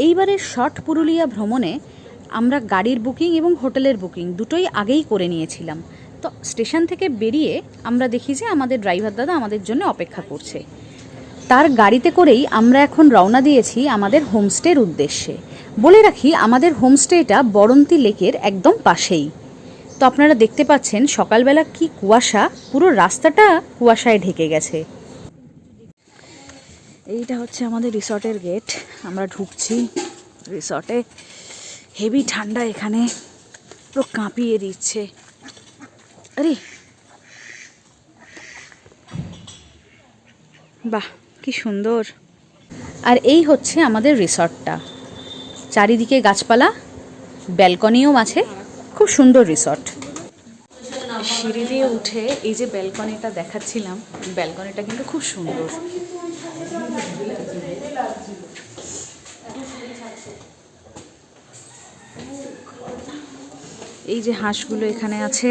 এইবারের শর্ট পুরুলিয়া ভ্রমণে আমরা গাড়ির বুকিং এবং হোটেলের বুকিং দুটোই আগেই করে নিয়েছিলাম। তো স্টেশন থেকে বেরিয়ে আমরা দেখি যে আমাদের ড্রাইভার দাদা আমাদের জন্য অপেক্ষা করছে। তার গাড়িতে করেই আমরা এখন রওনা দিয়েছি আমাদের হোমস্টের উদ্দেশ্যে। বলে রাখি, আমাদের হোমস্টেটা বরন্তী লেকের একদম পাশেই। তো আপনারা দেখতে পাচ্ছেন সকালবেলা কি কুয়াশা, পুরো রাস্তাটা কুয়াশায় ঢেকে গেছে। এইটা হচ্ছে আমাদের রিসর্টের গেট। আমরা ঢুকছি রিসর্টে। হেভি ঠান্ডা এখানে, পুরো কাঁপিয়ে দিচ্ছে। আরে বাহ, কি সুন্দর। আর এই হচ্ছে আমাদের রিসর্টটা, চারিদিকে গাছপালা, ব্যালকনিও আছে, খুব সুন্দর রিসর্ট। সিঁড়ি দিয়ে উঠে এই যে ব্যালকনিটা দেখাচ্ছিলাম, ব্যালকনিটা কিন্তু খুব সুন্দর। এই যে হাঁসগুলো এখানে আছে।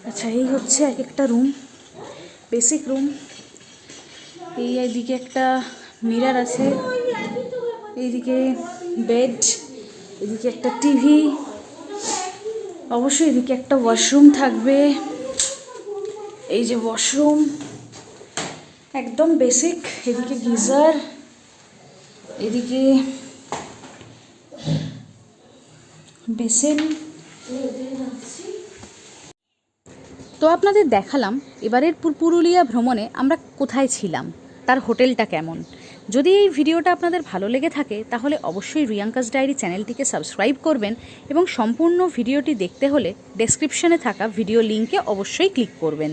আচ্ছা, এই হচ্ছে এক একটা রুম, বেসিক রুম। এই এইদিকে একটা মিরর আছে, এইদিকে বেড, এদিকে একটা টিভি, অবশ্যই এদিকে একটা ওয়াশরুম থাকবে। এই যে ওয়াশরুম একদম বেসিক, এদিকে গিজার, এদিকে বেসিন। তো আপনাদের দেখালাম এবারের পুরুলিয়া ভ্রমণে আমরা কোথায় ছিলাম, তার হোটেলটা কেমন। যদি এই ভিডিওটা আপনাদের ভালো লেগে থাকে তাহলে অবশ্যই রিয়াঙ্কাস ডায়েরি চ্যানেলটিকে সাবস্ক্রাইব করবেন এবং সম্পূর্ণ ভিডিওটি দেখতে হলে ডেসক্রিপশনে থাকা ভিডিও লিঙ্কে অবশ্যই ক্লিক করবেন।